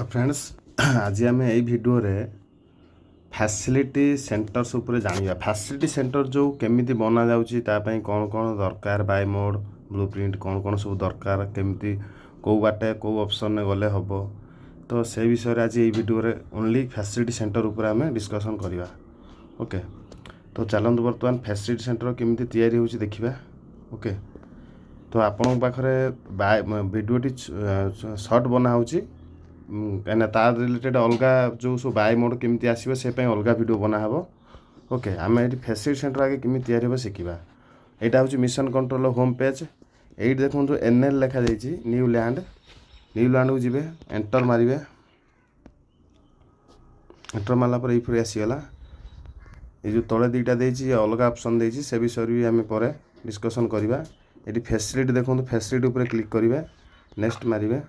Friends आज आम यही भिडियो फैसिलिटी सेंटर्स उपरे जानिबा। फैसिलिटी सेंटर जो केमिति बना जाउची तापाई कौन कौन दरकार बाय मोड ब्लूप्रिंट कौन कौन सब दरकार केमिति कौ बाटे कौ ऑप्शन ने गले हबो तो से विषय आज ये भिडियो ओनली फैसिलिटी सेंटर उपरे आम डिस्कसन करवा। ओके तो चलते बर्तमान फैसिलिटी सेंटर केमिति तैयारी होची देखिबा। ओके तो आपण पाखरे भिडियोटी शॉर्ट बना होची कहीं तार रिलेटेड अलग जो सब बाय मोड केमिति आसीबो से पय अलग वीडियो बना हबो। ओके आम ये फैसिलिटी सेंटर आगे केमिति तैयारी हो शिखा। यहाँ हूँ मिशन कंट्रोल होम पेज ये देखो एनएल लिखा जाइए न्यूलैंड को जी एंटर मारे एंटर मारला पर ये आसीगला ये जो तले दुईटा देती अलग ऑप्शन देती से विषय भी आम पर डिस्कसन करवा। ये फैसिलिटी देखो फैसिलिटी उपर क्लिक करेंगे नेक्स्ट मारे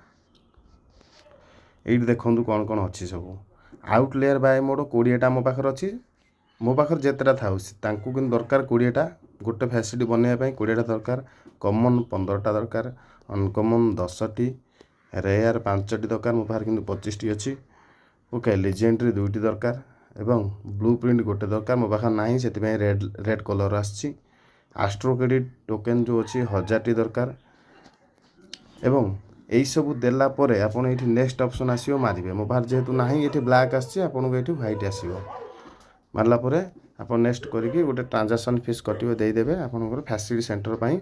ये देखो कौन कौन अच्छी सब आउट लेयर बाय मोड 20टा मो पाखर अच्छी मो पाखर जितेटा था कि दरकार 20टा गोटे फैसिलिटी बनवाई 20टा दरकार कॉमन 15टा दरकार अनकॉमन 10टी रेयर 5टी दरकार मो पाखर कि 25टी अच्छी। ओके लेजेंडरी 2टी दरकार एवं ब्लूप्रिंट गोटे दरकार मो पाखर ना से रेड कलर आसी आस्ट्रो क्रेडिट टोकेन जो अच्छी 1000टी दरकार एवं यही सब देला परे आपन ये नेक्स्ट ऑप्शन आसीबो मारिबे मो बाहर जेहेतु नाही ये ब्लैक आसी आपन को ये व्हाइट आसीबो मारला परे आपन नेक्स्ट करिकी गोटे ट्रांजैक्शन फीस कटिबो दे देबे आपन फैसिलिटी सेंटर पई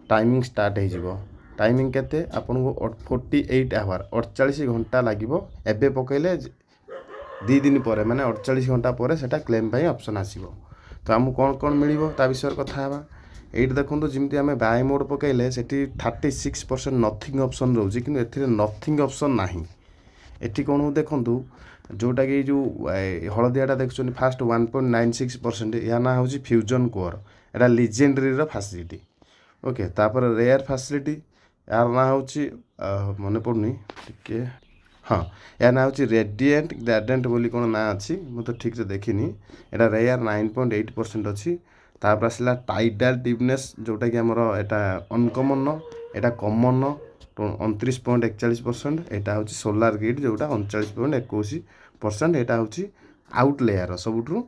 टाइमिंग स्टार्ट हो जिवो। टाइमिंग केते आपन को 48 आवर 48 घंटा लागिवो एबे पकेले 2 दिन पर माने 48 घंटा पर सेटा क्लेम पई ऑप्शन आसीबो। तो हमको कौन कौन मिलिबो ता विषय कथा हबा। ये देखो जमी आम बाय मोड पकड़े से 36% नथिंग ऑप्शन रोचे कि नथिंग ऑप्शन ना ये कौन हो देखूँ जोटा कि जो हलदियाटा देखुं फास्ट 1.96% या ना हूँ फ्यूजन कोर एटा लीजेंडरी फैसिलिटी। ओके तापर रेयर फैसिलिटी यार ना हूँ मन पड़नी टे हाँ या ना हूँ रेडिएंट ग्रेडेंट बोली कौन ना अच्छी मुझे ठीक से देखनी एटा रेयर 9.8% अच्छी। तापर आसला टाइडाल डिपनेस जोटा कि आमर एटा अनकॉमन एटा कॉमन 29.41%। एटा हूँ सोलार ग्रिड जोटा 39.21%। एटा हूँ आउट लेयर सबुठू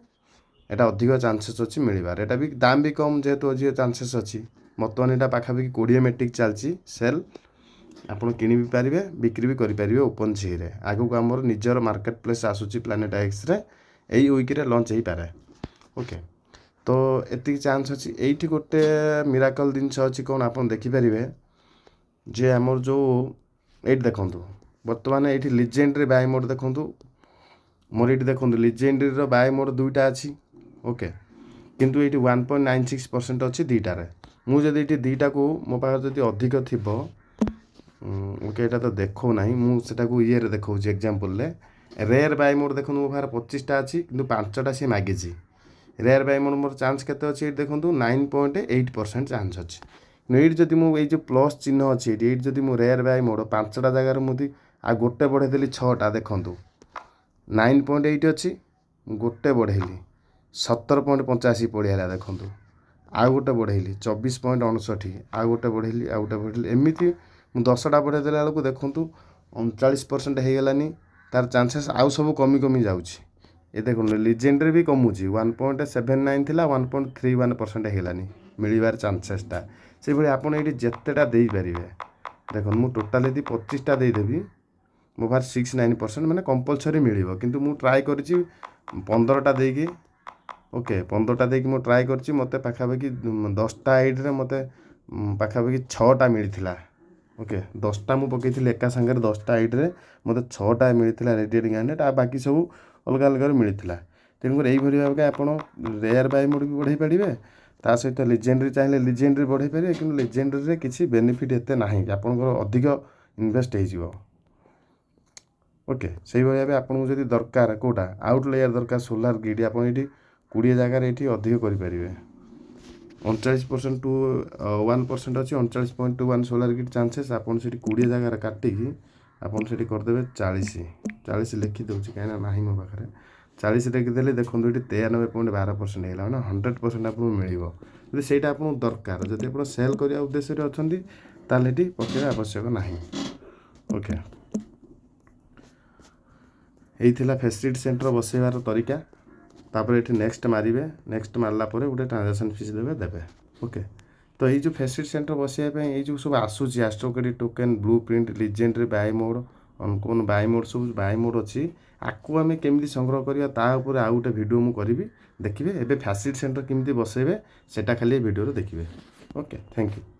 एटा अधिक चांसेस अच्छी मिलबार एटा भी दाम भी कम जेहेतु अधिक चांसेस अच्छी बर्तमान यहाँ पाखापाखि 20 मेट्रिक चलती सेल आपड़ किणी भी पारे बिक्री भी करेंगे ओपन सी रे आगू को आमर निजर मार्केट प्लेस आसूची प्लानेट एक्स रे यही वीक्रे लंच हो पारे। ओके तो एति चांस अच्छी ये गोटे मिराकल जिनस अच्छी कौन आप देखिपारे जे आमर जो ये देखूँ बर्तमान ये लीजेंडरी बाय मोड देखूँ मोर ये देखूँ लीजेंडरी बाय मोड 2टा अच्छी। ओके किंतु ये 1.96% अच्छी 2टारे मुझे 2टा को मो पास जब अधिक थी ओके यहाँ तो देखो ना मुझे ये देखा एग्जांपल रेयर बाय मोड देखो मो पास 25टा अच्छी कि 5टा सी मागिची रेयर बाय मोड मोर चांस केते अच्छी देखो 9.8% चांस अच्छी। ये जदि मुझे जो प्लस चिन्ह अच्छी ये जदि मु रेयर बाय मोड 5टा जगार मुझे आ गोटे बढ़ेदेली 6टा देखूँ 9.8 अच्छी गोटे बढ़ेली 17.85 पड़ेगा देखूँ आउ गोटे बढ़ेली 24.59 आउ गोटे बढ़ेली आउ गोटे बढ़ेली एमती 10टा बढ़ेदेला बेलू देखूँ 39% हो गलानी तार चांसेस आउ सब कमी कमी जाऊँगी। ये देखो लीजेंडरी भी कमुची 1.79 थिला 1.31% होगानी मिलबार चांसेसटा से भाई आपड़ ये जितेटा दे पारे देखो मु टोटाल यदि 25टा देदेवी मो बाहर 69% मैंने कंपलसरी मिल किंतु मु ट्राए कर 15टा देकी। ओके 15टा देकी मु ट्राए कर मत पाखापाखि 10टा एड्रे मत पाखापाखि 6टा मिलता। ओके 10टा मु पकई एका सांगे 10टा एड्रे मत 6टा मिलता रेडिएट गांडेट आ बाकी सब अलग अलग मिलता। तेणुकर यही भाव आप रेयर बाय मोड भी बढ़े पारे ता सहित लीजेंडरी चाहिए लीजेंडरी बढ़े पारे कि लीजेंडरी किसी बेनिफिट एते ना आपंकर अधिक इनभेस्ट हो। ओके से भाव आपको जब दरकार कौटा आउट लेयर दरकार सोलार ग्रिड आप 20 जगार ये अधिक करेंगे 39% टू 1% अच्छी 39.21 सोलार ग्रिड चांसेस आपन से 20 जगार काटिकी आपन से करदे 40 लिखी दूसरी कहीं ना मो पाखे 40 लिखिदे देखो ये 93.12% है मैंने 100% आपको मिल से आपको दरकार जब आप सेल करने उद्देश्य अच्छा पकड़ा आवश्यक ना। ओके এইଥିଲା ଫ୍ୟାସିଲିଟି ସେଣ୍ଟର ବସେଇବାର ତରିକା। ତାପରେ ଏଠି ନେକ୍ସଟ ମାରିବେ, ନେକ୍ସଟ ମାରିଲା ପରେ ଗୋଟେ ଟ୍ରାଞ୍ଜାକ୍ସନ୍ ଫିସ୍ ଦେବେ। ଓକେ, ତ ଏଇ ଯେଉଁ ଫ୍ୟାସିଲିଟି ସେଣ୍ଟର ବସେଇବା ପାଇଁ ଏଇ ଯେଉଁ ସବୁ ଆସୁଛି astro credit token, blueprint, legendary buy mode, uncommon Bai ମୋଡ଼, ସବୁ ବାଇ ମୋଡ଼ ଅଛି। ଆକୁ ଆମେ କେମିତି ସଂଗ୍ରହ କରିବା ତା ଉପରେ ଆଉ ଗୋଟେ ଭିଡ଼ିଓ ମୁଁ କରିବି, ଦେଖିବେ। ଏବେ ଫ୍ୟାସିଲିଟି ସେଣ୍ଟର କେମିତି ବସେଇବେ ସେଟା ଖାଲି ଏ ଭିଡ଼ିଓରେ ଦେଖିବେ। Okay, thank you.